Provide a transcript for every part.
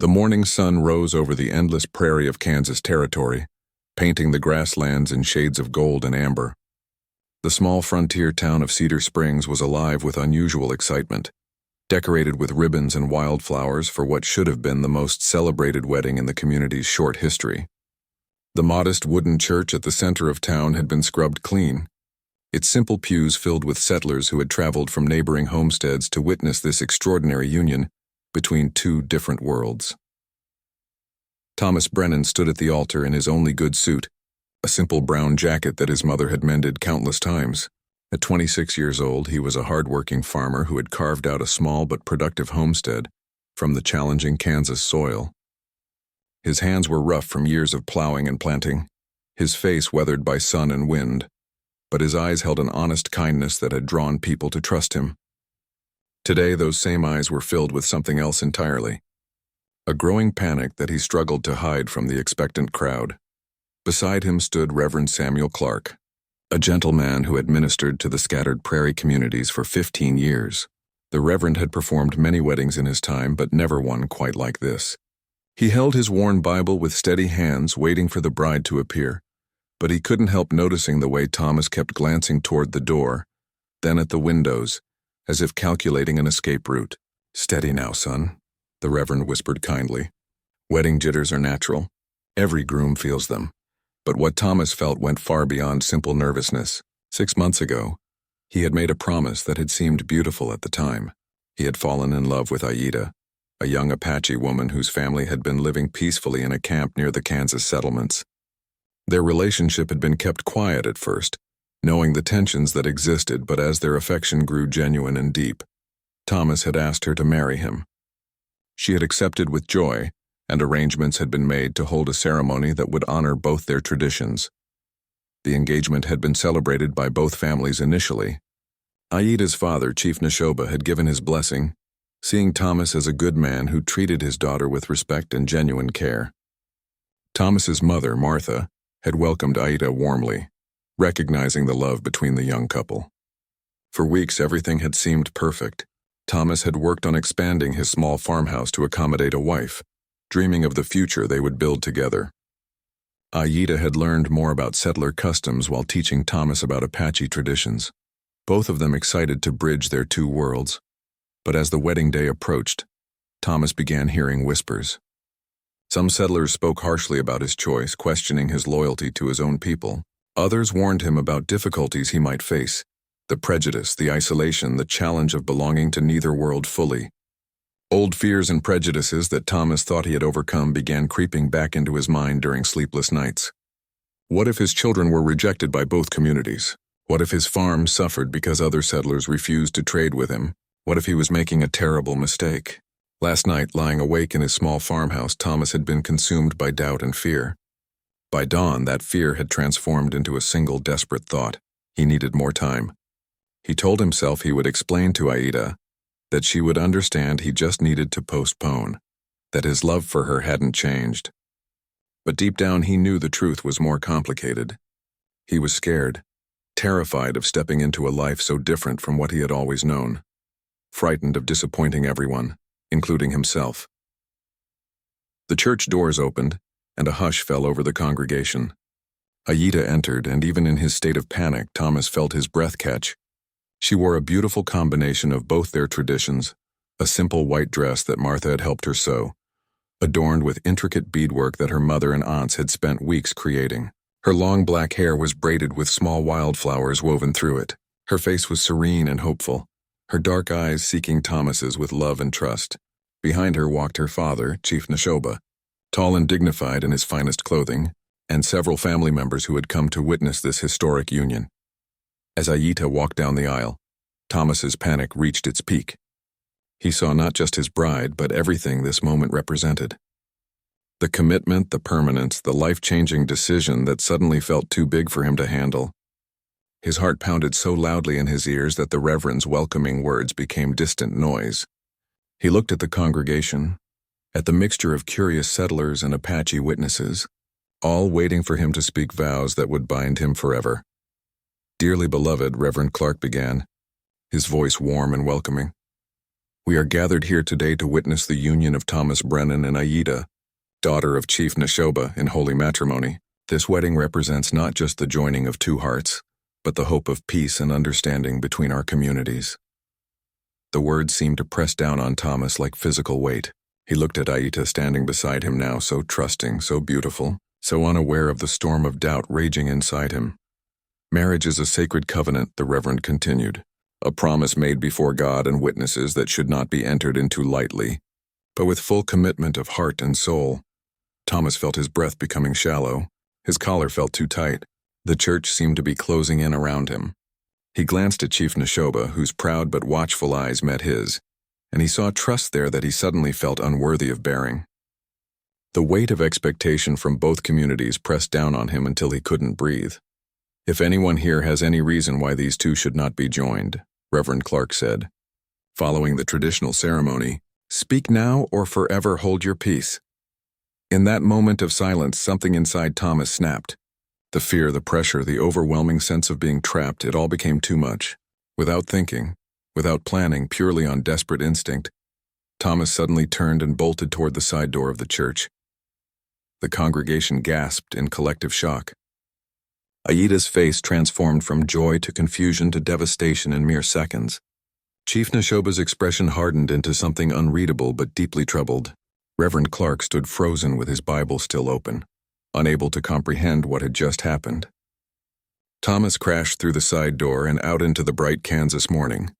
The morning sun rose over the endless prairie of Kansas Territory, painting the grasslands in shades of gold and amber. The small frontier town of Cedar Springs was alive with unusual excitement, decorated with ribbons and wildflowers for what should have been the most celebrated wedding in the community's short history. The modest wooden church at the center of town had been scrubbed clean, its simple pews filled with settlers who had traveled from neighboring homesteads to witness this extraordinary union between two different worlds. Thomas Brennan stood at the altar in his only good suit, a simple brown jacket that his mother had mended countless times. At 26 years old, he was a hard-working farmer who had carved out a small but productive homestead from the challenging Kansas soil. His hands were rough from years of plowing and planting, his face weathered by sun and wind, but his eyes held an honest kindness that had drawn people to trust him. Today, those same eyes were filled with something else entirely, a growing panic that he struggled to hide from the expectant crowd. Beside him stood Reverend Samuel Clark, a gentleman who had ministered to the scattered prairie communities for 15 years. The Reverend had performed many weddings in his time, but never one quite like this. He held his worn Bible with steady hands, waiting for the bride to appear, but he couldn't help noticing the way Thomas kept glancing toward the door, then at the windows, as if calculating an escape route. "Steady now, son," the Reverend whispered kindly. "Wedding jitters are natural. Every groom feels them." But what Thomas felt went far beyond simple nervousness. 6 months ago, he had made a promise that had seemed beautiful at the time. He had fallen in love with Aida, a young Apache woman whose family had been living peacefully in a camp near the Kansas settlements. Their relationship had been kept quiet at first, knowing the tensions that existed, but as their affection grew genuine and deep, Thomas had asked her to marry him. She had accepted with joy, and arrangements had been made to hold a ceremony that would honor both their traditions. The engagement had been celebrated by both families initially. Aida's father, Chief Neshoba, had given his blessing, seeing Thomas as a good man who treated his daughter with respect and genuine care. Thomas's mother, Martha, had welcomed Aida warmly, recognizing the love between the young couple. For weeks, everything had seemed perfect. Thomas had worked on expanding his small farmhouse to accommodate a wife, dreaming of the future they would build together. Aida had learned more about settler customs while teaching Thomas about Apache traditions, both of them excited to bridge their two worlds. But as the wedding day approached, Thomas began hearing whispers. Some settlers spoke harshly about his choice, questioning his loyalty to his own people. Others warned him about difficulties he might face, the prejudice, the isolation, the challenge of belonging to neither world fully. Old fears and prejudices that Thomas thought he had overcome began creeping back into his mind during sleepless nights. What if his children were rejected by both communities? What if his farm suffered because other settlers refused to trade with him? What if he was making a terrible mistake? Last night, lying awake in his small farmhouse, Thomas had been consumed by doubt and fear. By dawn, that fear had transformed into a single desperate thought. He needed more time. He told himself he would explain to Aida that she would understand. He just needed to postpone, that his love for her hadn't changed. But deep down, he knew the truth was more complicated. He was scared, terrified of stepping into a life so different from what he had always known, frightened of disappointing everyone, including himself. The church doors opened, and a hush fell over the congregation. Aida entered, and even in his state of panic, Thomas felt his breath catch. She wore a beautiful combination of both their traditions, a simple white dress that Martha had helped her sew, adorned with intricate beadwork that her mother and aunts had spent weeks creating. Her long black hair was braided with small wildflowers woven through it. Her face was serene and hopeful, her dark eyes seeking Thomas's with love and trust. Behind her walked her father, Chief Neshoba, tall and dignified in his finest clothing, and several family members who had come to witness this historic union. As Aida walked down the aisle, Thomas's panic reached its peak. He saw not just his bride, but everything this moment represented. The commitment, the permanence, the life-changing decision that suddenly felt too big for him to handle. His heart pounded so loudly in his ears that the Reverend's welcoming words became distant noise. He looked at the congregation, at the mixture of curious settlers and Apache witnesses, all waiting for him to speak vows that would bind him forever. "Dearly beloved," Reverend Clark began, his voice warm and welcoming, We are gathered here today to witness the union of Thomas Brennan and Aida, daughter of Chief Neshoba, in holy matrimony. This wedding represents not just the joining of two hearts, but the hope of peace and understanding between our communities. The words seemed to press down on Thomas like physical weight. He looked at Aida standing beside him now, so trusting, so beautiful, so unaware of the storm of doubt raging inside him. Marriage is a sacred covenant, the Reverend continued, a promise made before God and witnesses that should not be entered into lightly, but with full commitment of heart and soul. Thomas felt his breath becoming shallow. His collar felt too tight. The church seemed to be closing in around him. He glanced at Chief Neshoba, whose proud but watchful eyes met his, and he saw trust there that he suddenly felt unworthy of bearing. The weight of expectation from both communities pressed down on him until he couldn't breathe. "If anyone here has any reason why these two should not be joined," Reverend Clark said, following the traditional ceremony, "speak now or forever hold your peace." In that moment of silence, something inside Thomas snapped. The fear, the pressure, the overwhelming sense of being trapped, it all became too much. Without thinking, without planning, purely on desperate instinct, Thomas suddenly turned and bolted toward the side door of the church. The congregation gasped in collective shock. Aida's face transformed from joy to confusion to devastation in mere seconds. Chief Neshoba's expression hardened into something unreadable but deeply troubled. Reverend Clark stood frozen with his Bible still open, unable to comprehend what had just happened. Thomas crashed through the side door and out into the bright Kansas morning,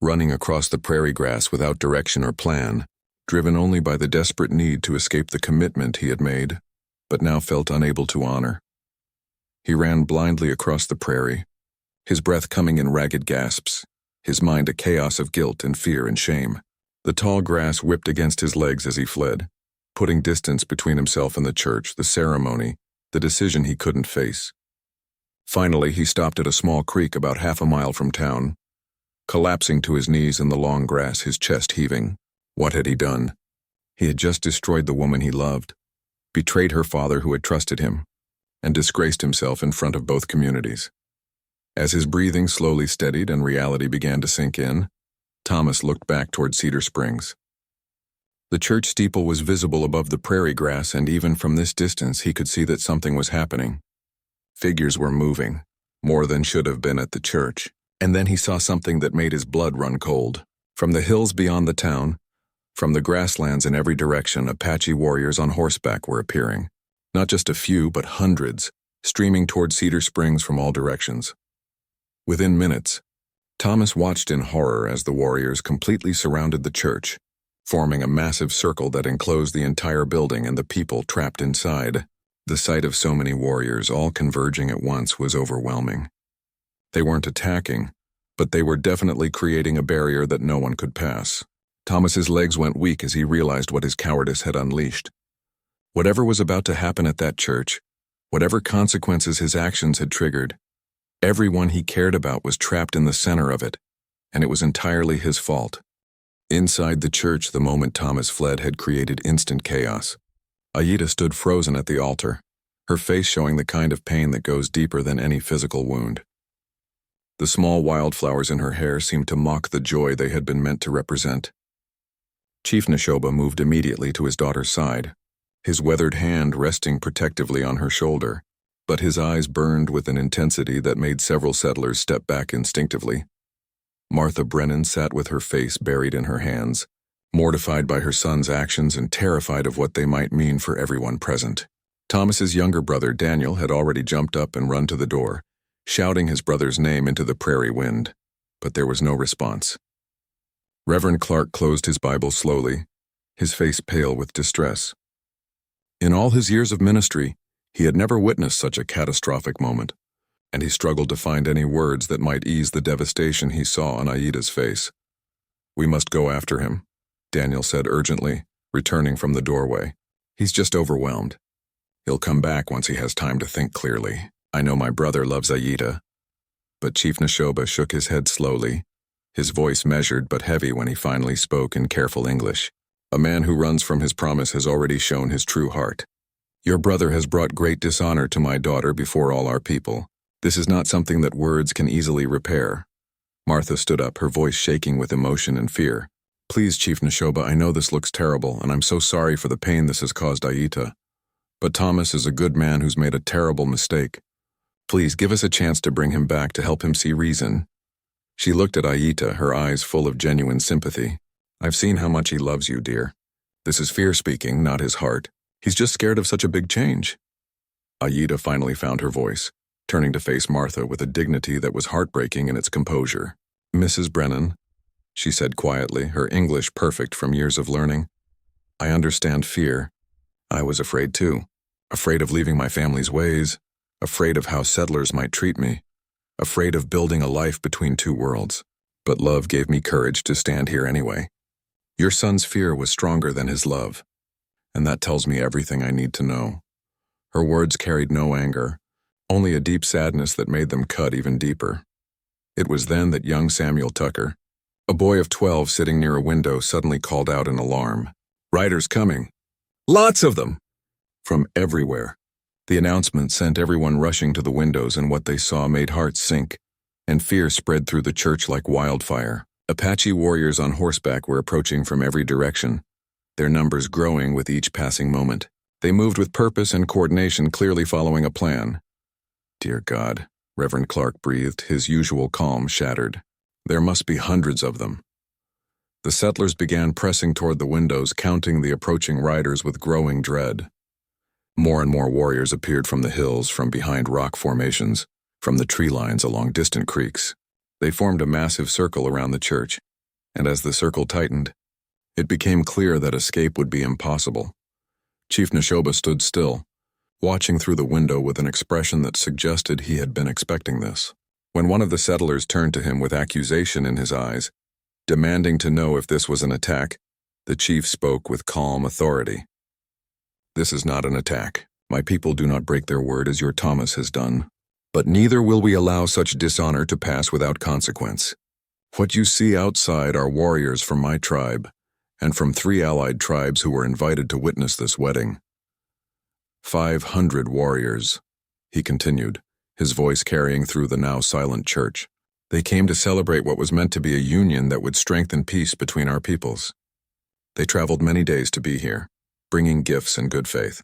running across the prairie grass without direction or plan, driven only by the desperate need to escape the commitment he had made, but now felt unable to honor. He ran blindly across the prairie, his breath coming in ragged gasps, his mind a chaos of guilt and fear and shame. The tall grass whipped against his legs as he fled, putting distance between himself and the church, the ceremony, the decision he couldn't face. Finally, he stopped at a small creek about half a mile from town, collapsing to his knees in the long grass, his chest heaving. What had he done? He had just destroyed the woman he loved, betrayed her father who had trusted him, and disgraced himself in front of both communities. As his breathing slowly steadied and reality began to sink in, Thomas looked back toward Cedar Springs. The church steeple was visible above the prairie grass, and even from this distance he could see that something was happening. Figures were moving, more than should have been at the church, and then he saw something that made his blood run cold. From the hills beyond the town, from the grasslands in every direction, Apache warriors on horseback were appearing. Not just a few, but hundreds, streaming toward Cedar Springs from all directions. Within minutes, Thomas watched in horror as the warriors completely surrounded the church, forming a massive circle that enclosed the entire building and the people trapped inside. The sight of so many warriors all converging at once was overwhelming. They weren't attacking, but they were definitely creating a barrier that no one could pass. Thomas's legs went weak as he realized what his cowardice had unleashed. Whatever was about to happen at that church, whatever consequences his actions had triggered, everyone he cared about was trapped in the center of it, and it was entirely his fault. Inside the church, the moment Thomas fled had created instant chaos. Aida stood frozen at the altar, her face showing the kind of pain that goes deeper than any physical wound. The small wildflowers in her hair seemed to mock the joy they had been meant to represent. Chief Neshoba moved immediately to his daughter's side, his weathered hand resting protectively on her shoulder, but his eyes burned with an intensity that made several settlers step back instinctively. Martha Brennan sat with her face buried in her hands, mortified by her son's actions and terrified of what they might mean for everyone present. Thomas's younger brother, Daniel, had already jumped up and run to the door, shouting his brother's name into the prairie wind, but there was no response. Reverend Clark closed his Bible slowly, his face pale with distress. In all his years of ministry, he had never witnessed such a catastrophic moment, and he struggled to find any words that might ease the devastation he saw on Aida's face. "We must go after him," Daniel said urgently, returning from the doorway. "He's just overwhelmed. He'll come back once he has time to think clearly. I know my brother loves Aida." But Chief Neshoba shook his head slowly, his voice measured but heavy when he finally spoke in careful English. "A man who runs from his promise has already shown his true heart. Your brother has brought great dishonor to my daughter before all our people. This is not something that words can easily repair." Martha stood up, her voice shaking with emotion and fear. Please, Chief Neshoba, I know this looks terrible, and I'm so sorry for the pain this has caused Aita. But Thomas is a good man who's made a terrible mistake. Please give us a chance to bring him back to help him see reason. She looked at Aita, her eyes full of genuine sympathy. I've seen how much he loves you, dear. This is fear speaking, not his heart. He's just scared of such a big change. Aita finally found her voice, turning to face Martha with a dignity that was heartbreaking in its composure. Mrs. Brennan, she said quietly, her English perfect from years of learning. I understand fear. I was afraid too. Afraid of leaving my family's ways. Afraid of how settlers might treat me. Afraid of building a life between two worlds. But love gave me courage to stand here anyway. Your son's fear was stronger than his love. And that tells me everything I need to know. Her words carried no anger, only a deep sadness that made them cut even deeper. It was then that young Samuel Tucker, a boy of 12 sitting near a window, suddenly called out in alarm. Riders coming. Lots of them! From everywhere. The announcement sent everyone rushing to the windows, and what they saw made hearts sink, and fear spread through the church like wildfire. Apache warriors on horseback were approaching from every direction, their numbers growing with each passing moment. They moved with purpose and coordination, clearly following a plan. Dear God, Reverend Clark breathed, his usual calm shattered. There must be hundreds of them. The settlers began pressing toward the windows, counting the approaching riders with growing dread. More and more warriors appeared from the hills, from behind rock formations, from the tree lines along distant creeks. They formed a massive circle around the church, and as the circle tightened, it became clear that escape would be impossible. Chief Neshoba stood still, watching through the window with an expression that suggested he had been expecting this. When one of the settlers turned to him with accusation in his eyes, demanding to know if this was an attack, the chief spoke with calm authority. This is not an attack. My people do not break their word as your Thomas has done. But neither will we allow such dishonor to pass without consequence. What you see outside are warriors from my tribe, and from 3 allied tribes who were invited to witness this wedding. 500 warriors, he continued, his voice carrying through the now silent church. They came to celebrate what was meant to be a union that would strengthen peace between our peoples. They traveled many days to be here, bringing gifts in good faith.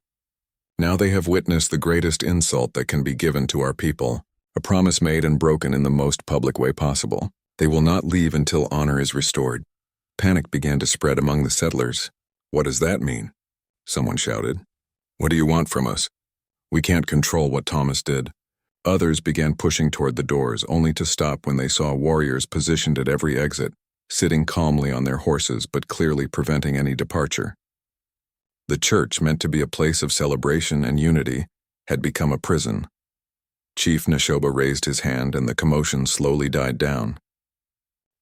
Now they have witnessed the greatest insult that can be given to our people, a promise made and broken in the most public way possible. They will not leave until honor is restored. Panic began to spread among the settlers. What does that mean? Someone shouted. What do you want from us? We can't control what Thomas did. Others began pushing toward the doors, only to stop when they saw warriors positioned at every exit, sitting calmly on their horses but clearly preventing any departure. The church, meant to be a place of celebration and unity, had become a prison. Chief Neshoba raised his hand and the commotion slowly died down.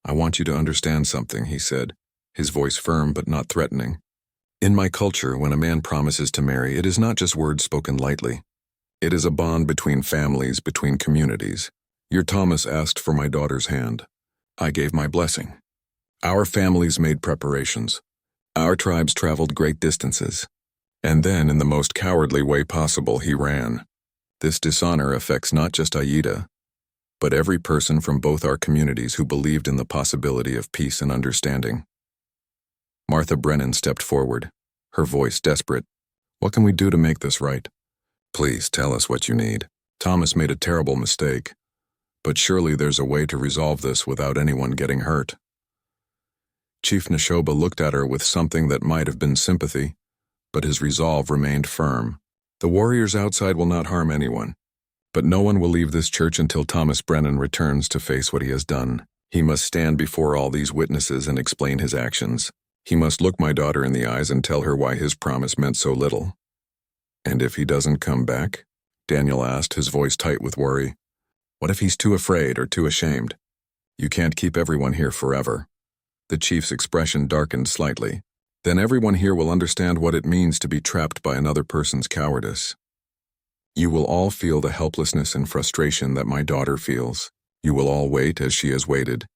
I want you to understand something, he said, his voice firm but not threatening. In my culture, when a man promises to marry, it is not just words spoken lightly. It is a bond between families, between communities. Your Thomas asked for my daughter's hand. I gave my blessing. Our families made preparations. Our tribes traveled great distances. And then, in the most cowardly way possible, he ran. This dishonor affects not just Aida, but every person from both our communities who believed in the possibility of peace and understanding. Martha Brennan stepped forward, her voice desperate. What can we do to make this right? Please tell us what you need. Thomas made a terrible mistake, but surely there's a way to resolve this without anyone getting hurt. Chief Neshoba looked at her with something that might have been sympathy, but his resolve remained firm. The warriors outside will not harm anyone, but no one will leave this church until Thomas Brennan returns to face what he has done. He must stand before all these witnesses and explain his actions. He must look my daughter in the eyes and tell her why his promise meant so little. And if he doesn't come back? Daniel asked, his voice tight with worry. What if he's too afraid or too ashamed? You can't keep everyone here forever. The chief's expression darkened slightly. Then everyone here will understand what it means to be trapped by another person's cowardice. You will all feel the helplessness and frustration that my daughter feels. You will all wait, as she has waited,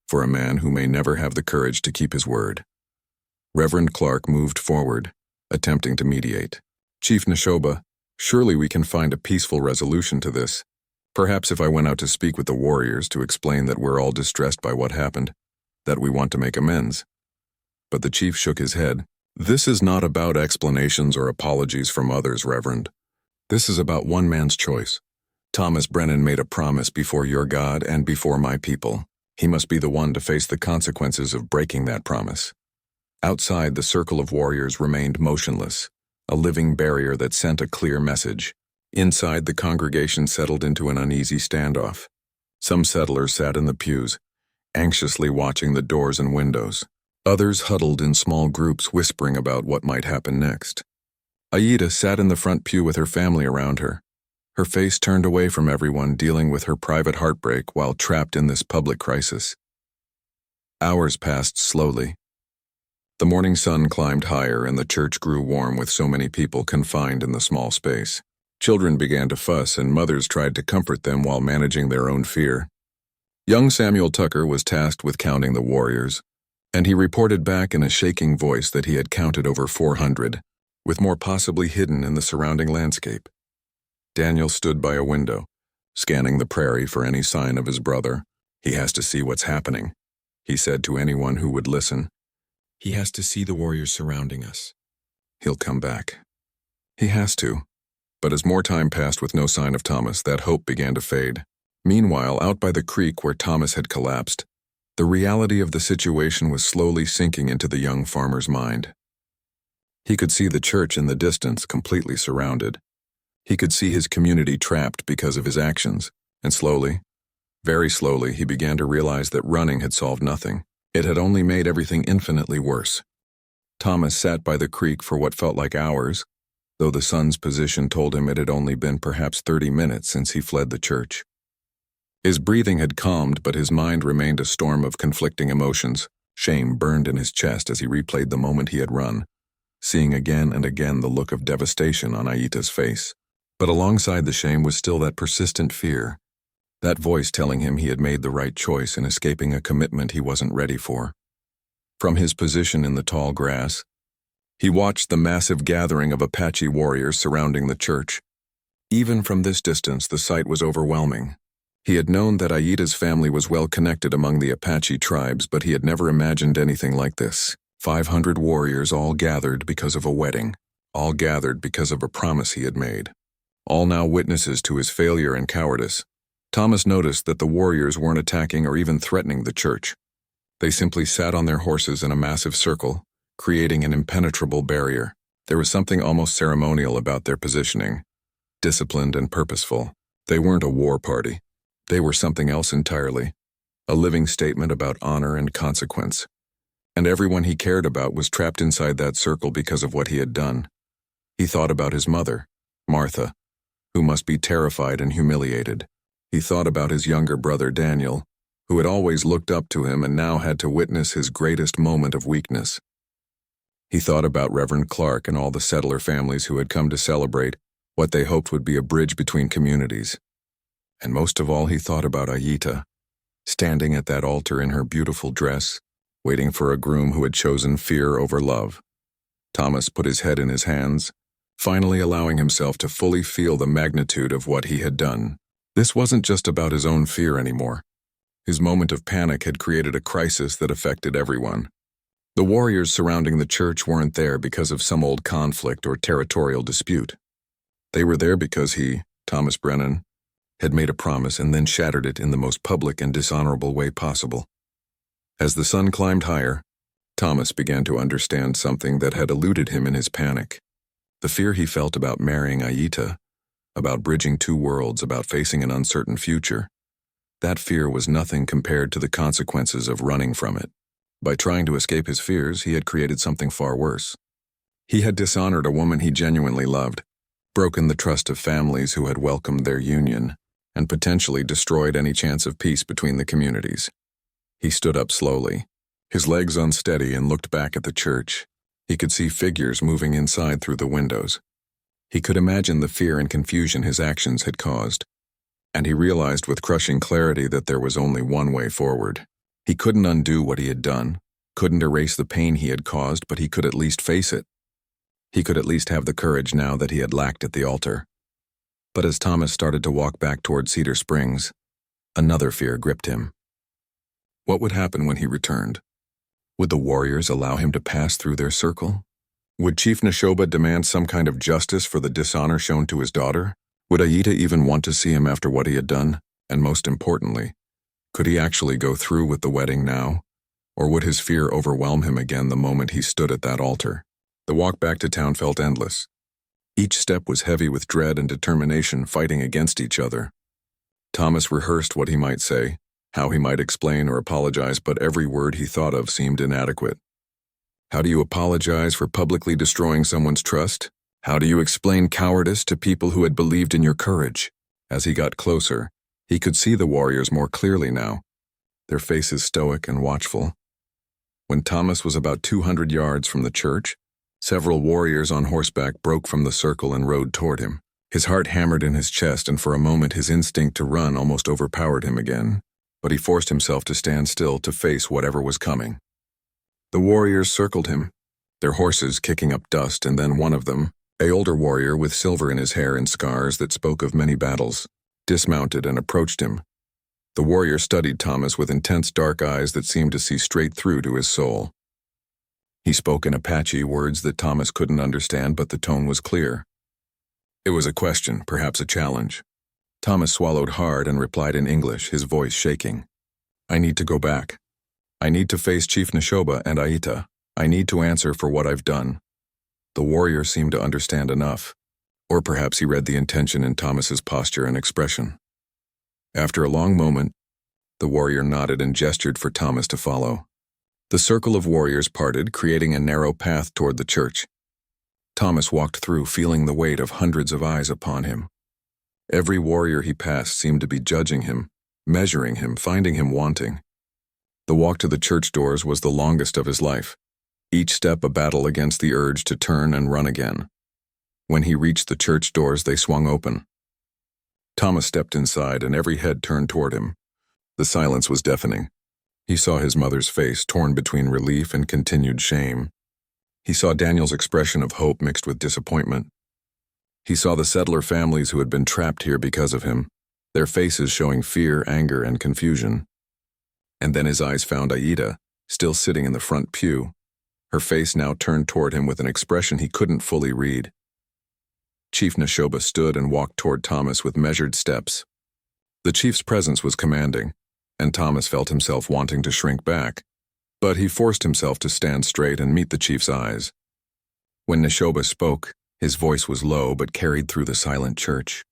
for a man who may never have the courage to keep his word. Reverend Clark moved forward, attempting to mediate. Chief Neshoba, surely we can find a peaceful resolution to this. Perhaps if I went out to speak with the warriors to explain that we're all distressed by what happened, that we want to make amends. but the chief shook his head. "This is not about explanations or apologies from others, Reverend. This is about one man's choice. Thomas Brennan made a promise before your God and before my people. He must be the one to face the consequences of breaking that promise." Outside, the circle of warriors remained motionless, a living barrier that sent a clear message. Inside, the congregation settled into an uneasy standoff. Some settlers sat in the pews, anxiously watching the doors and windows. Others huddled in small groups, whispering about what might happen next. Aida sat in the front pew with her family around her, her face turned away from everyone, dealing with her private heartbreak while trapped in this public crisis. Hours passed slowly. The morning sun climbed higher and the church grew warm with so many people confined in the small space. Children began to fuss and mothers tried to comfort them while managing their own fear. Young Samuel Tucker was tasked with counting the warriors, and he reported back in a shaking voice that he had counted over 400, with more possibly hidden in the surrounding landscape. Daniel stood by a window, scanning the prairie for any sign of his brother. "He has to see what's happening," he said to anyone who would listen. "He has to see the warriors surrounding us. He'll come back. He has to." But as more time passed with no sign of Thomas, that hope began to fade. Meanwhile, out by the creek where Thomas had collapsed, the reality of the situation was slowly sinking into the young farmer's mind. He could see the church in the distance, completely surrounded. He could see his community trapped because of his actions, and slowly, very slowly, he began to realize that running had solved nothing. It had only made everything infinitely worse. Thomas sat by the creek for what felt like hours, though the sun's position told him it had only been perhaps 30 minutes since he fled the church. His breathing had calmed, but his mind remained a storm of conflicting emotions. Shame burned in his chest as he replayed the moment he had run, seeing again and again the look of devastation on Aida's face. But alongside the shame was still that persistent fear, that voice telling him he had made the right choice in escaping a commitment he wasn't ready for. From his position in the tall grass, he watched the massive gathering of Apache warriors surrounding the church. Even from this distance, the sight was overwhelming. He had known that Aida's family was well connected among the Apache tribes, but he had never imagined anything like this. 500 warriors all gathered because of a wedding, all gathered because of a promise he had made, all now witnesses to his failure and cowardice. Thomas noticed that the warriors weren't attacking or even threatening the church. They simply sat on their horses in a massive circle, creating an impenetrable barrier. There was something almost ceremonial about their positioning, disciplined and purposeful. They weren't a war party. They were something else entirely, a living statement about honor and consequence. And everyone he cared about was trapped inside that circle because of what he had done. He thought about his mother, Martha, who must be terrified and humiliated. He thought about his younger brother Daniel, who had always looked up to him and now had to witness his greatest moment of weakness. He thought about Reverend Clark and all the settler families who had come to celebrate what they hoped would be a bridge between communities. And most of all, he thought about Aida, standing at that altar in her beautiful dress, waiting for a groom who had chosen fear over love. Thomas put his head in his hands, finally allowing himself to fully feel the magnitude of what he had done. This wasn't just about his own fear anymore. His moment of panic had created a crisis that affected everyone. The warriors surrounding the church weren't there because of some old conflict or territorial dispute. They were there because he, Thomas Brennan, had made a promise and then shattered it in the most public and dishonorable way possible. As the sun climbed higher, Thomas began to understand something that had eluded him in his panic. The fear he felt about marrying Aida, about bridging two worlds, about facing an uncertain future. That fear was nothing compared to the consequences of running from it. By trying to escape his fears, he had created something far worse. He had dishonored a woman he genuinely loved, broken the trust of families who had welcomed their union, and potentially destroyed any chance of peace between the communities. He stood up slowly, his legs unsteady, and looked back at the church. He could see figures moving inside through the windows. He could imagine the fear and confusion his actions had caused, and he realized with crushing clarity that there was only one way forward. He couldn't undo what he had done, couldn't erase the pain he had caused, but he could at least face it. He could at least have the courage now that he had lacked at the altar. But as Thomas started to walk back toward Cedar Springs, another fear gripped him. What would happen when he returned? Would the warriors allow him to pass through their circle? Would Chief Neshoba demand some kind of justice for the dishonor shown to his daughter? Would Aita even want to see him after what he had done? And most importantly, could he actually go through with the wedding now? Or would his fear overwhelm him again the moment he stood at that altar? The walk back to town felt endless. Each step was heavy with dread and determination fighting against each other. Thomas rehearsed what he might say, how he might explain or apologize, but every word he thought of seemed inadequate. How do you apologize for publicly destroying someone's trust? How do you explain cowardice to people who had believed in your courage? As he got closer, he could see the warriors more clearly now, their faces stoic and watchful. When Thomas was about 200 yards from the church, several warriors on horseback broke from the circle and rode toward him. His heart hammered in his chest, and for a moment his instinct to run almost overpowered him again, but he forced himself to stand still to face whatever was coming. The warriors circled him, their horses kicking up dust, and then one of them, an older warrior with silver in his hair and scars that spoke of many battles, dismounted and approached him. The warrior studied Thomas with intense dark eyes that seemed to see straight through to his soul. He spoke in Apache, words that Thomas couldn't understand, but the tone was clear. It was a question, perhaps a challenge. Thomas swallowed hard and replied in English, his voice shaking. I need to go back. I need to face Chief Neshoba and Aita. I need to answer for what I've done. The warrior seemed to understand enough, or perhaps he read the intention in Thomas's posture and expression. After a long moment, the warrior nodded and gestured for Thomas to follow. The circle of warriors parted, creating a narrow path toward the church. Thomas walked through, feeling the weight of hundreds of eyes upon him. Every warrior he passed seemed to be judging him, measuring him, finding him wanting. The walk to the church doors was the longest of his life, each step a battle against the urge to turn and run again. When he reached the church doors, they swung open. Thomas stepped inside, and every head turned toward him. The silence was deafening. He saw his mother's face, torn between relief and continued shame. He saw Daniel's expression of hope mixed with disappointment. He saw the settler families who had been trapped here because of him, their faces showing fear, anger, and confusion. And then his eyes found Aida, still sitting in the front pew, her face now turned toward him with an expression he couldn't fully read. Chief Neshoba stood and walked toward Thomas with measured steps. The chief's presence was commanding, and Thomas felt himself wanting to shrink back, but he forced himself to stand straight and meet the chief's eyes. When Neshoba spoke, his voice was low but carried through the silent church.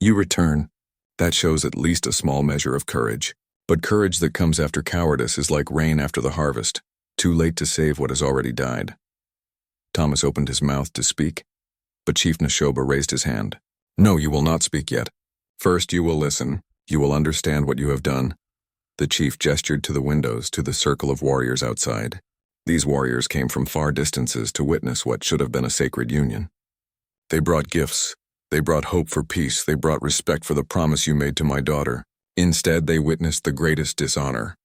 You return. That shows at least a small measure of courage. But courage that comes after cowardice is like rain after the harvest, too late to save what has already died. Thomas opened his mouth to speak, but Chief Neshoba raised his hand. No, you will not speak yet. First you will listen. You will understand what you have done. The chief gestured to the windows, to the circle of warriors outside. These warriors came from far distances to witness what should have been a sacred union. They brought gifts. They brought hope for peace. They brought respect for the promise you made to my daughter. Instead, they witnessed the greatest dishonor.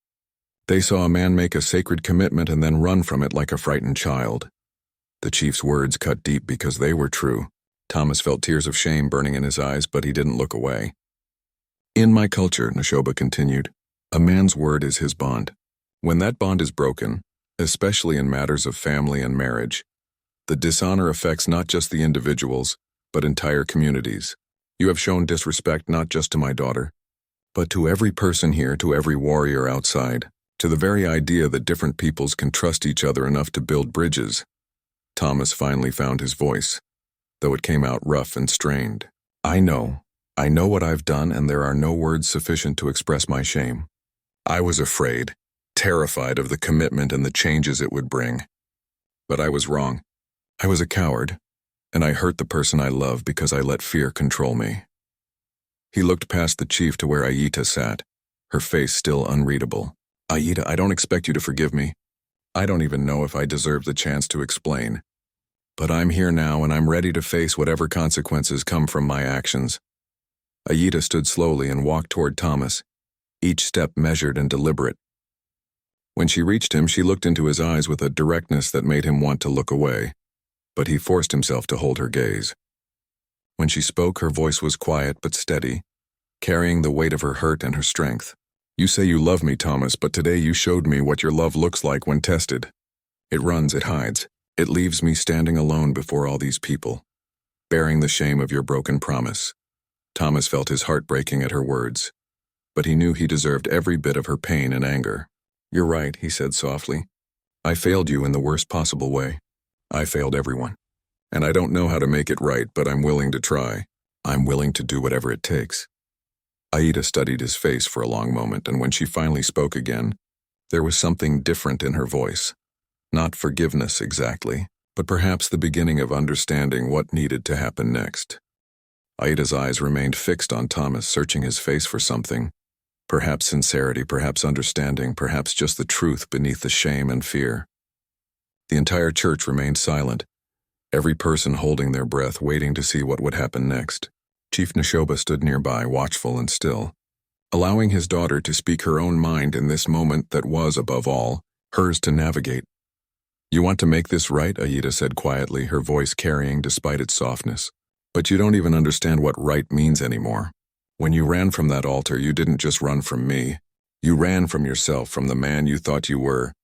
They saw a man make a sacred commitment and then run from it like a frightened child. The chief's words cut deep because they were true. Thomas felt tears of shame burning in his eyes, but he didn't look away. In my culture, Neshoba continued, a man's word is his bond. When that bond is broken, especially in matters of family and marriage, the dishonor affects not just the individuals, but entire communities. You have shown disrespect not just to my daughter, but to every person here, to every warrior outside, to the very idea that different peoples can trust each other enough to build bridges. Thomas finally found his voice, though it came out rough and strained. I know what I've done, and there are no words sufficient to express my shame. I was afraid, terrified of the commitment and the changes it would bring. But I was wrong. I was a coward, and I hurt the person I love because I let fear control me. He looked past the chief to where Aita sat, her face still unreadable. Aita, I don't expect you to forgive me. I don't even know if I deserve the chance to explain. But I'm here now, and I'm ready to face whatever consequences come from my actions. Aita stood slowly and walked toward Thomas, each step measured and deliberate. When she reached him, she looked into his eyes with a directness that made him want to look away, but he forced himself to hold her gaze. When she spoke, her voice was quiet but steady, carrying the weight of her hurt and her strength. You say you love me, Thomas, but today you showed me what your love looks like when tested. It runs, it hides. It leaves me standing alone before all these people, bearing the shame of your broken promise. Thomas felt his heart breaking at her words, but he knew he deserved every bit of her pain and anger. You're right, he said softly. I failed you in the worst possible way. I failed everyone. And I don't know how to make it right, but I'm willing to try. I'm willing to do whatever it takes. Aida studied his face for a long moment, and when she finally spoke again, there was something different in her voice. Not forgiveness exactly, but perhaps the beginning of understanding what needed to happen next. Aida's eyes remained fixed on Thomas, searching his face for something. Perhaps sincerity, perhaps understanding, perhaps just the truth beneath the shame and fear. The entire church remained silent, every person holding their breath, waiting to see what would happen next. Chief Neshoba stood nearby, watchful and still, allowing his daughter to speak her own mind in this moment that was, above all, hers to navigate. You want to make this right, Aida said quietly, her voice carrying despite its softness. But you don't even understand what right means anymore. When you ran from that altar, you didn't just run from me. You ran from yourself, from the man you thought you were,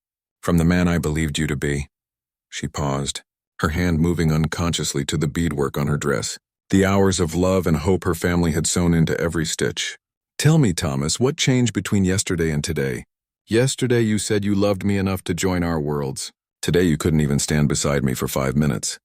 from the man I believed you to be. She paused, her hand moving unconsciously to the beadwork on her dress, the hours of love and hope her family had sewn into every stitch. Tell me, Thomas, what changed between yesterday and today? Yesterday you said you loved me enough to join our worlds. Today you couldn't even stand beside me for 5 minutes.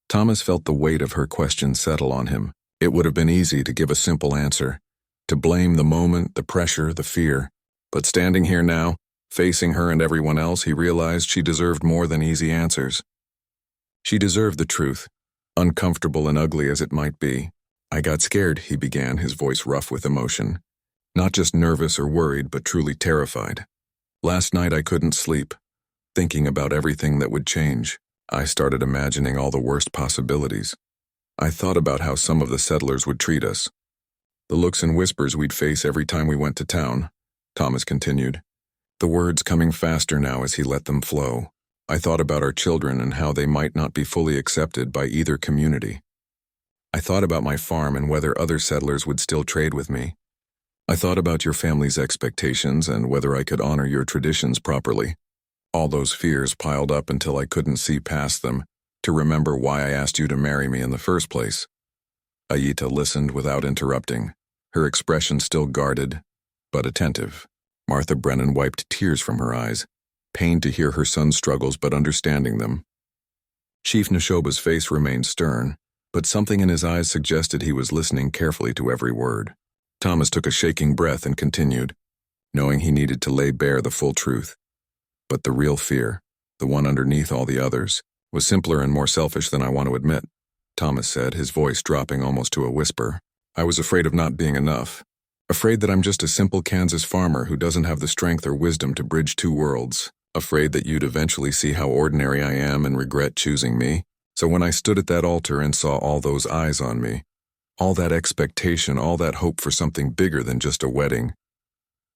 Thomas felt the weight of her question settle on him. It would have been easy to give a simple answer, to blame the moment, the pressure, the fear. But standing here now, facing her and everyone else, he realized she deserved more than easy answers. She deserved the truth, uncomfortable and ugly as it might be. I got scared, he began, his voice rough with emotion. Not just nervous or worried, but truly terrified. Last night I couldn't sleep, thinking about everything that would change. I started imagining all the worst possibilities. I thought about how some of the settlers would treat us, the looks and whispers we'd face every time we went to town, Thomas continued, the words coming faster now as he let them flow. I thought about our children and how they might not be fully accepted by either community. I thought about my farm and whether other settlers would still trade with me. I thought about your family's expectations and whether I could honor your traditions properly. All those fears piled up until I couldn't see past them to remember why I asked you to marry me in the first place. Aida listened without interrupting, her expression still guarded, but attentive. Martha Brennan wiped tears from her eyes, pained to hear her son's struggles but understanding them. Chief Neshoba's face remained stern, but something in his eyes suggested he was listening carefully to every word. Thomas took a shaking breath and continued, knowing he needed to lay bare the full truth. But the real fear, the one underneath all the others, was simpler and more selfish than I want to admit, Thomas said, his voice dropping almost to a whisper. I was afraid of not being enough. Afraid that I'm just a simple Kansas farmer who doesn't have the strength or wisdom to bridge two worlds. Afraid that you'd eventually see how ordinary I am and regret choosing me. So when I stood at that altar and saw all those eyes on me, all that expectation, all that hope for something bigger than just a wedding,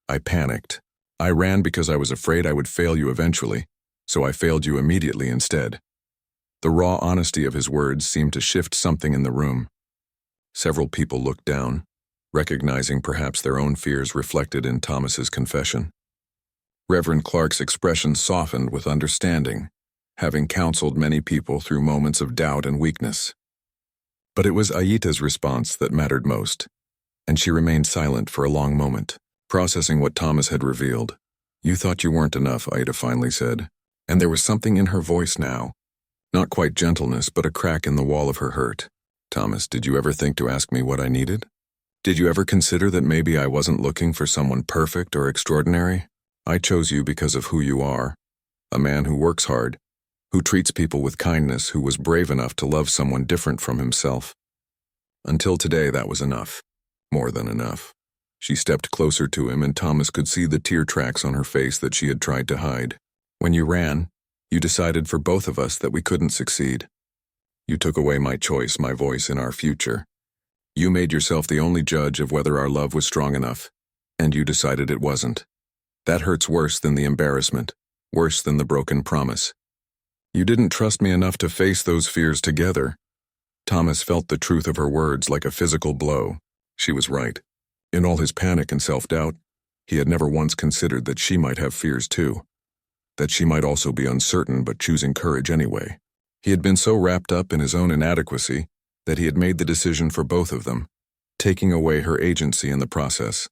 I panicked. I ran because I was afraid I would fail you eventually, so I failed you immediately instead. The raw honesty of his words seemed to shift something in the room. Several people looked down, recognizing perhaps their own fears reflected in Thomas's confession. Reverend Clark's expression softened with understanding, having counseled many people through moments of doubt and weakness. But it was Aida's response that mattered most, and she remained silent for a long moment, processing what Thomas had revealed. You thought you weren't enough, Aida finally said, and there was something in her voice now. Not quite gentleness, but a crack in the wall of her hurt. Thomas, did you ever think to ask me what I needed? Did you ever consider that maybe I wasn't looking for someone perfect or extraordinary? I chose you because of who you are. A man who works hard, who treats people with kindness, who was brave enough to love someone different from himself. Until today, that was enough. More than enough. She stepped closer to him, and Thomas could see the tear tracks on her face that she had tried to hide. When you ran, you decided for both of us that we couldn't succeed. You took away my choice, my voice in our future. You made yourself the only judge of whether our love was strong enough, and you decided it wasn't. That hurts worse than the embarrassment, worse than the broken promise. You didn't trust me enough to face those fears together. Thomas felt the truth of her words like a physical blow. She was right. In all his panic and self-doubt, He had never once considered that she might have fears too, that she might also be uncertain but choosing courage anyway. He had been so wrapped up in his own inadequacy that he had made the decision for both of them, taking away her agency in the process.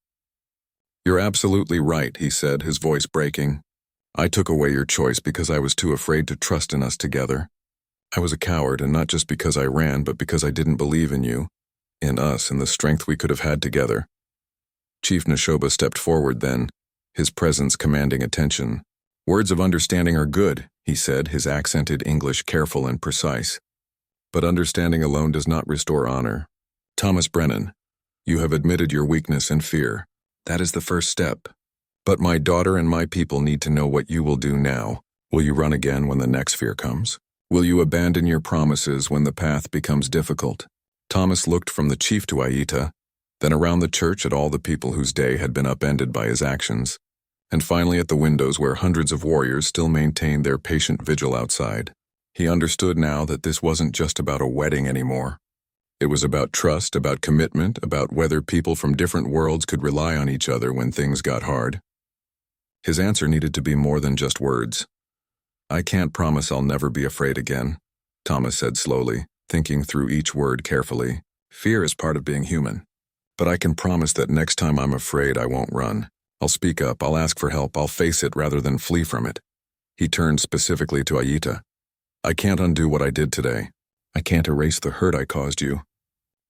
"You're absolutely right," he said, his voice breaking. "I took away your choice because I was too afraid to trust in us together. I was a coward, and not just because I ran, but because I didn't believe in you, in us, and the strength we could have had together." Chief Neshoba stepped forward then, his presence commanding attention. "Words of understanding are good," he said, his accented English careful and precise. "But understanding alone does not restore honor. Thomas Brennan, you have admitted your weakness and fear. That is the first step. But my daughter and my people need to know what you will do now. Will you run again when the next fear comes? Will you abandon your promises when the path becomes difficult?" Thomas looked from the chief to Aita, then around the church at all the people whose day had been upended by his actions, and finally at the windows where hundreds of warriors still maintained their patient vigil outside. He understood now that this wasn't just about a wedding anymore. It was about trust, about commitment, about whether people from different worlds could rely on each other when things got hard. His answer needed to be more than just words. "I can't promise I'll never be afraid again," Thomas said slowly, thinking through each word carefully. "Fear is part of being human. But I can promise that next time I'm afraid I won't run. I'll speak up, I'll ask for help, I'll face it rather than flee from it." He turned specifically to Aita. "I can't undo what I did today. I can't erase the hurt I caused you.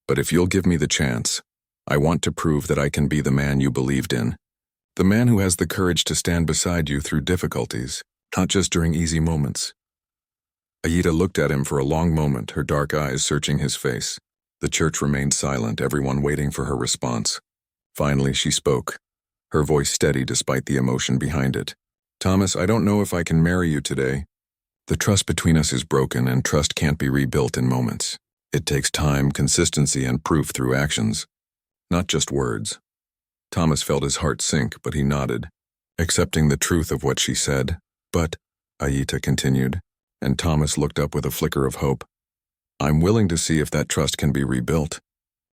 But if you'll give me the chance, I want to prove that I can be the man you believed in. The man who has the courage to stand beside you through difficulties, not just during easy moments." Aita looked at him for a long moment, her dark eyes searching his face. The church remained silent, everyone waiting for her response. Finally, she spoke, her voice steady despite the emotion behind it. "Thomas, I don't know if I can marry you today. The trust between us is broken, and trust can't be rebuilt in moments. It takes time, consistency, and proof through actions, not just words." Thomas felt his heart sink, but he nodded, accepting the truth of what she said. "But," Aita continued, and Thomas looked up with a flicker of hope, "I'm willing to see if that trust can be rebuilt.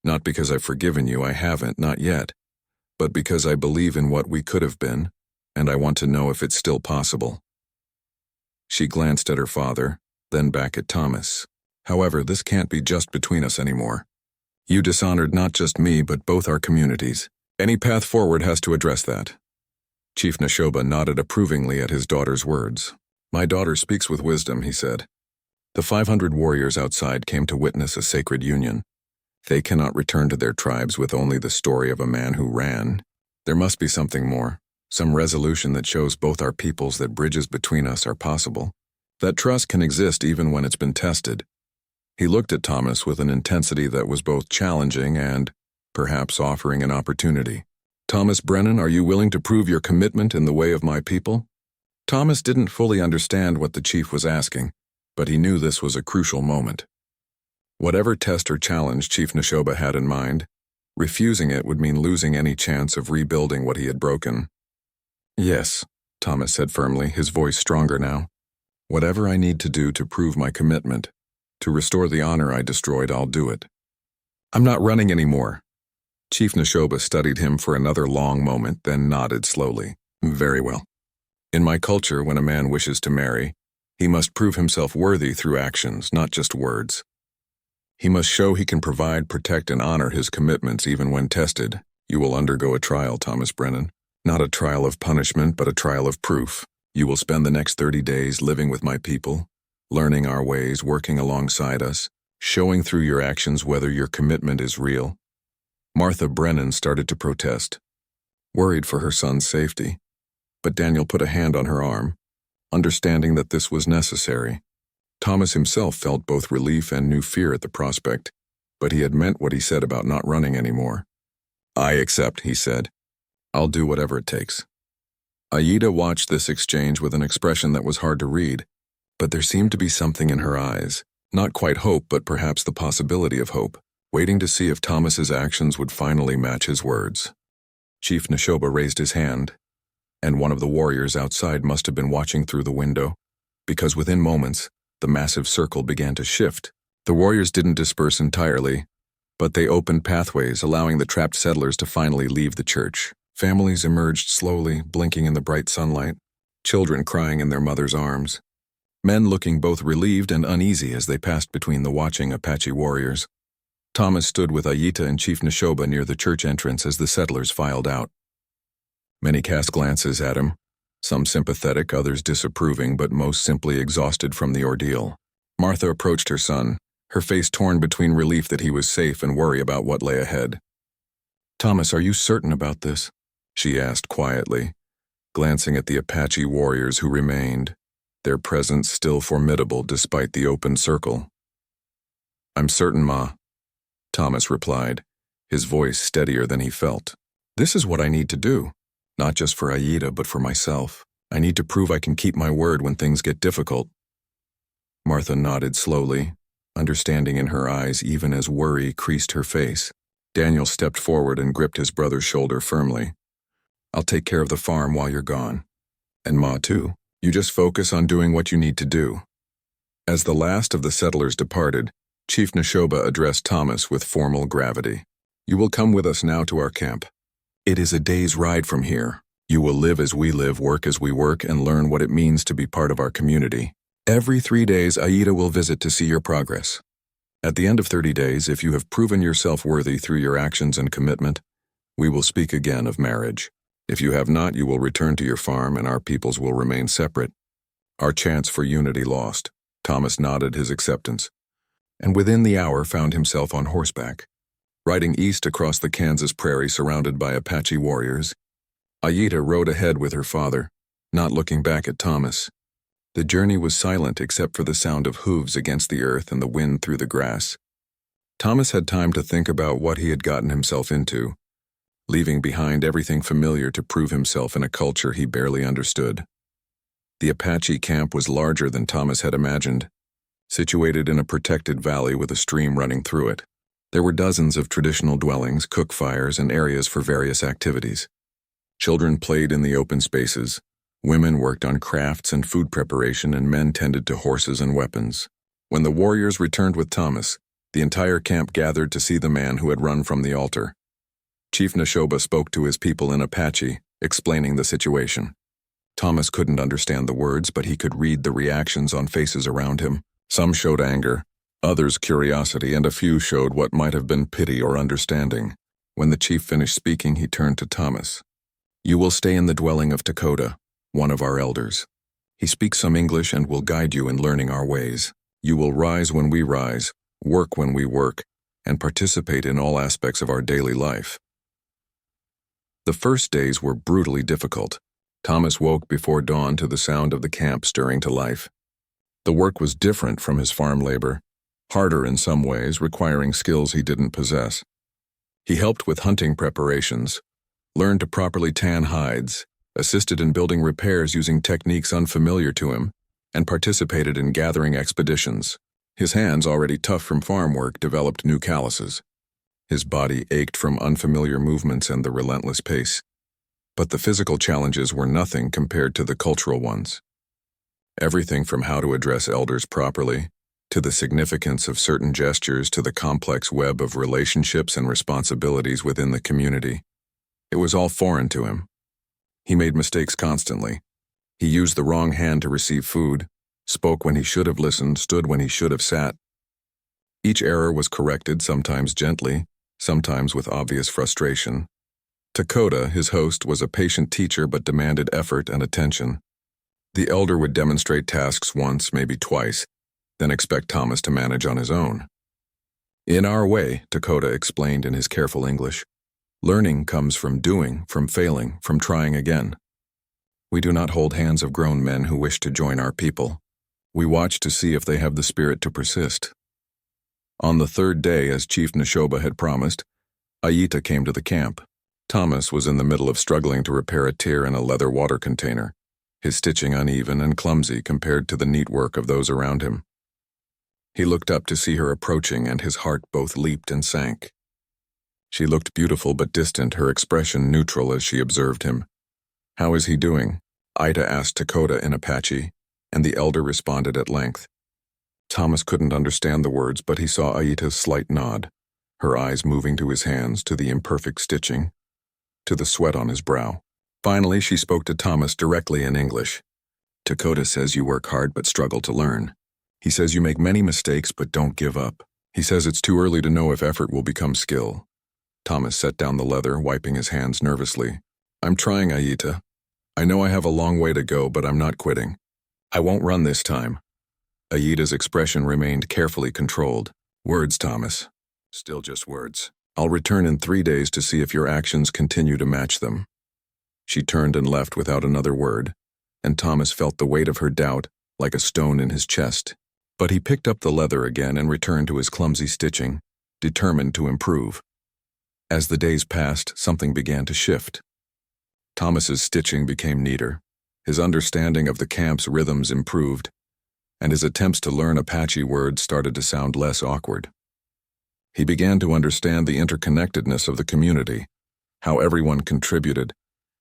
Not because I've forgiven you, I haven't, not yet, but because I believe in what we could have been, and I want to know if it's still possible." She glanced at her father, then back at Thomas. "However, this can't be just between us anymore. You dishonored not just me, but both our communities. Any path forward has to address that." Chief Neshoba nodded approvingly at his daughter's words. "My daughter speaks with wisdom," he said. "The 500 warriors outside came to witness a sacred union. They cannot return to their tribes with only the story of a man who ran. There must be something more, some resolution that shows both our peoples that bridges between us are possible, that trust can exist even when it's been tested." He looked at Thomas with an intensity that was both challenging and, perhaps, offering an opportunity. "Thomas Brennan, are you willing to prove your commitment in the way of my people?" Thomas didn't fully understand what the chief was asking, but he knew this was a crucial moment. Whatever test or challenge Chief Neshoba had in mind, refusing it would mean losing any chance of rebuilding what he had broken. "Yes," Thomas said firmly, his voice stronger now. "Whatever I need to do to prove my commitment, to restore the honor I destroyed, I'll do it. I'm not running anymore." Chief Neshoba studied him for another long moment, then nodded slowly. "Very well. In my culture, when a man wishes to marry, he must prove himself worthy through actions, not just words. He must show he can provide, protect, and honor his commitments even when tested. You will undergo a trial, Thomas Brennan. Not a trial of punishment, but a trial of proof. You will spend the next 30 days living with my people, learning our ways, working alongside us, showing through your actions whether your commitment is real." Martha Brennan started to protest, worried for her son's safety. But Daniel put a hand on her arm, understanding that this was necessary. Thomas himself felt both relief and new fear at the prospect, but he had meant what he said about not running anymore. "I accept," he said. "I'll do whatever it takes." Aida watched this exchange with an expression that was hard to read, but there seemed to be something in her eyes, not quite hope, but perhaps the possibility of hope, waiting to see if Thomas's actions would finally match his words. Chief Neshoba raised his hand, and one of the warriors outside must have been watching through the window, because within moments, the massive circle began to shift. The warriors didn't disperse entirely, but they opened pathways, allowing the trapped settlers to finally leave the church. Families emerged slowly, blinking in the bright sunlight, children crying in their mothers' arms, men looking both relieved and uneasy as they passed between the watching Apache warriors. Thomas stood with Ayita and Chief Neshoba near the church entrance as the settlers filed out. Many cast glances at him, some sympathetic, others disapproving, but most simply exhausted from the ordeal. Martha approached her son, her face torn between relief that he was safe and worry about what lay ahead. "Thomas, are you certain about this?" she asked quietly, glancing at the Apache warriors who remained, their presence still formidable despite the open circle. "I'm certain, Ma," Thomas replied, his voice steadier than he felt. "This is what I need to do, not just for Ayita but for myself. I need to prove I can keep my word when things get difficult." Martha nodded slowly, understanding in her eyes even as worry creased her face. Daniel stepped forward and gripped his brother's shoulder firmly. "I'll take care of the farm while you're gone. And Ma, too. You just focus on doing what you need to do." As the last of the settlers departed, Chief Neshoba addressed Thomas with formal gravity. "You will come with us now to our camp. It is a day's ride from here. You will live as we live, work as we work, and learn what it means to be part of our community. Every 3 days, Ayita will visit to see your progress. At the end of 30 days, if you have proven yourself worthy through your actions and commitment, we will speak again of marriage. If you have not, you will return to your farm and our peoples will remain separate. Our chance for unity lost." Thomas nodded his acceptance, and within the hour found himself on horseback, riding east across the Kansas prairie surrounded by Apache warriors. Ayita rode ahead with her father, not looking back at Thomas. The journey was silent except for the sound of hooves against the earth and the wind through the grass. Thomas had time to think about what he had gotten himself into, leaving behind everything familiar to prove himself in a culture he barely understood. The Apache camp was larger than Thomas had imagined, situated in a protected valley with a stream running through it. There were dozens of traditional dwellings, cook fires, and areas for various activities. Children played in the open spaces, women worked on crafts and food preparation, and men tended to horses and weapons. When the warriors returned with Thomas, the entire camp gathered to see the man who had run from the altar. Chief Neshoba spoke to his people in Apache, explaining the situation. Thomas couldn't understand the words, but he could read the reactions on faces around him. Some showed anger, others curiosity, and a few showed what might have been pity or understanding. When the chief finished speaking, he turned to Thomas. "You will stay in the dwelling of Dakota, one of our elders. He speaks some English and will guide you in learning our ways. You will rise when we rise, work when we work, and participate in all aspects of our daily life." The first days were brutally difficult. Thomas woke before dawn to the sound of the camp stirring to life. The work was different from his farm labor, harder in some ways, requiring skills he didn't possess. He helped with hunting preparations, learned to properly tan hides, assisted in building repairs using techniques unfamiliar to him, and participated in gathering expeditions. His hands, already tough from farm work, developed new calluses. His body ached from unfamiliar movements and the relentless pace. But the physical challenges were nothing compared to the cultural ones. Everything from how to address elders properly, to the significance of certain gestures, to the complex web of relationships and responsibilities within the community. It was all foreign to him. He made mistakes constantly. He used the wrong hand to receive food, spoke when he should have listened, stood when he should have sat. Each error was corrected, sometimes gently, sometimes with obvious frustration. Dakota, his host, was a patient teacher but demanded effort and attention. The elder would demonstrate tasks once, maybe twice, then expect Thomas to manage on his own. "In our way," Dakota explained in his careful English, "learning comes from doing, from failing, from trying again. We do not hold hands of grown men who wish to join our people. We watch to see if they have the spirit to persist." On the third day, as Chief Neshoba had promised, Ayita came to the camp. Thomas was in the middle of struggling to repair a tear in a leather water container, his stitching uneven and clumsy compared to the neat work of those around him. He looked up to see her approaching, and his heart both leaped and sank. She looked beautiful but distant, her expression neutral as she observed him. "How is he doing?" Ida asked Dakota in Apache, and the elder responded at length. Thomas couldn't understand the words, but he saw Ayita's slight nod, her eyes moving to his hands, to the imperfect stitching. to the sweat on his brow. Finally, she spoke to Thomas directly in English. Dakota says you work hard but struggle to learn. He says you make many mistakes but don't give up. He says it's too early to know if effort will become skill. Thomas set down the leather, wiping his hands nervously. I'm trying, Aita. I know I have a long way to go, but I'm not quitting. I won't run this time. Aita's expression remained carefully controlled. Words, Thomas. Still just words. I'll return in 3 days to see if your actions continue to match them. She turned and left without another word, and Thomas felt the weight of her doubt like a stone in his chest. But he picked up the leather again and returned to his clumsy stitching, determined to improve. As the days passed, something began to shift. Thomas's stitching became neater, his understanding of the camp's rhythms improved, and his attempts to learn Apache words started to sound less awkward. He began to understand the interconnectedness of the community, how everyone contributed,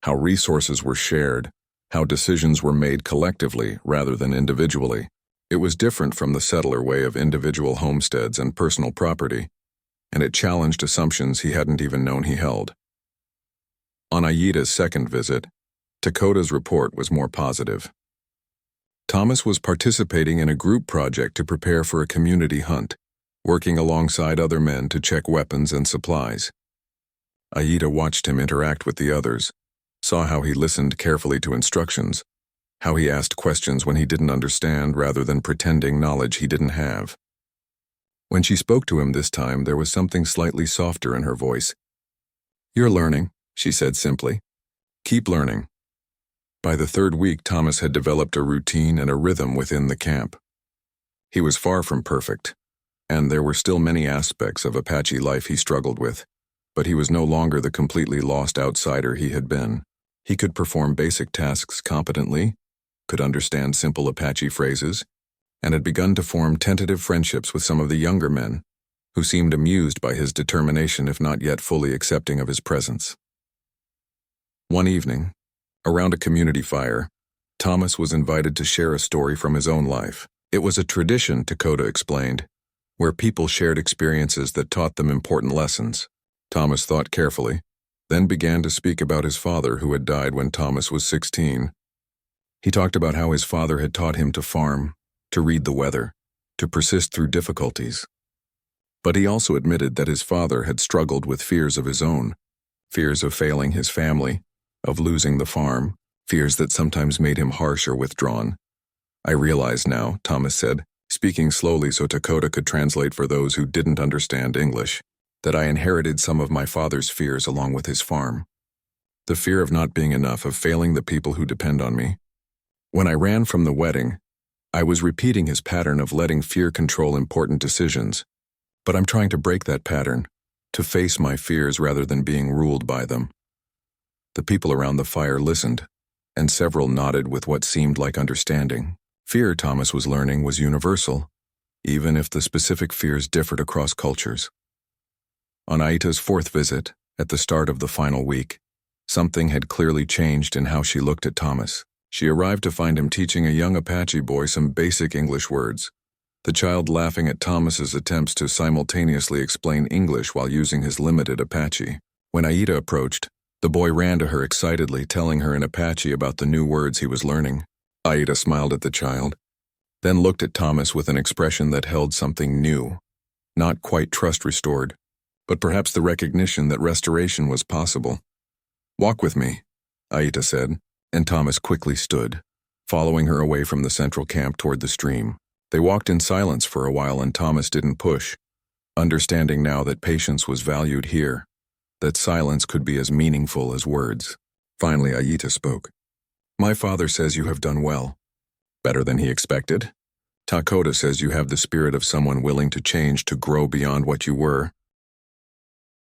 how resources were shared, how decisions were made collectively rather than individually. It was different from the settler way of individual homesteads and personal property, and it challenged assumptions he hadn't even known he held. On Aita's second visit, Dakota's report was more positive. Thomas was participating in a group project to prepare for a community hunt, working alongside other men to check weapons and supplies. Aita watched him interact with the others, saw how he listened carefully to instructions, how he asked questions when he didn't understand rather than pretending knowledge he didn't have. When she spoke to him this time, there was something slightly softer in her voice. You're learning, she said simply. Keep learning. By the third week, Thomas had developed a routine and a rhythm within the camp. He was far from perfect, and there were still many aspects of Apache life he struggled with, but he was no longer the completely lost outsider he had been. He could perform basic tasks competently, could understand simple Apache phrases, and had begun to form tentative friendships with some of the younger men, who seemed amused by his determination if not yet fully accepting of his presence. One evening, around a community fire, Thomas was invited to share a story from his own life. It was a tradition, Dakota explained, where people shared experiences that taught them important lessons. Thomas thought carefully, then began to speak about his father who had died when Thomas was 16. He talked about how his father had taught him to farm, to read the weather, to persist through difficulties. But he also admitted that his father had struggled with fears of his own, fears of failing his family, of losing the farm, fears that sometimes made him harsh or withdrawn. I realize now, Thomas said, speaking slowly so Dakota could translate for those who didn't understand English, that I inherited some of my father's fears along with his farm. The fear of not being enough, of failing the people who depend on me. When I ran from the wedding, I was repeating his pattern of letting fear control important decisions, but I'm trying to break that pattern, to face my fears rather than being ruled by them. The people around the fire listened, and several nodded with what seemed like understanding. Fear, Thomas was learning, was universal, even if the specific fears differed across cultures. On Aita's fourth visit, at the start of the final week, something had clearly changed in how she looked at Thomas. She arrived to find him teaching a young Apache boy some basic English words, the child laughing at Thomas's attempts to simultaneously explain English while using his limited Apache. When Aita approached, the boy ran to her excitedly, telling her in Apache about the new words he was learning. Aita smiled at the child, then looked at Thomas with an expression that held something new, not quite trust restored, but perhaps the recognition that restoration was possible. Walk with me, Aita said, and Thomas quickly stood, following her away from the central camp toward the stream. They walked in silence for a while and Thomas didn't push, understanding now that patience was valued here, that silence could be as meaningful as words. Finally, Aita spoke. My father says you have done well. Better than he expected. Dakota says you have the spirit of someone willing to change to grow beyond what you were.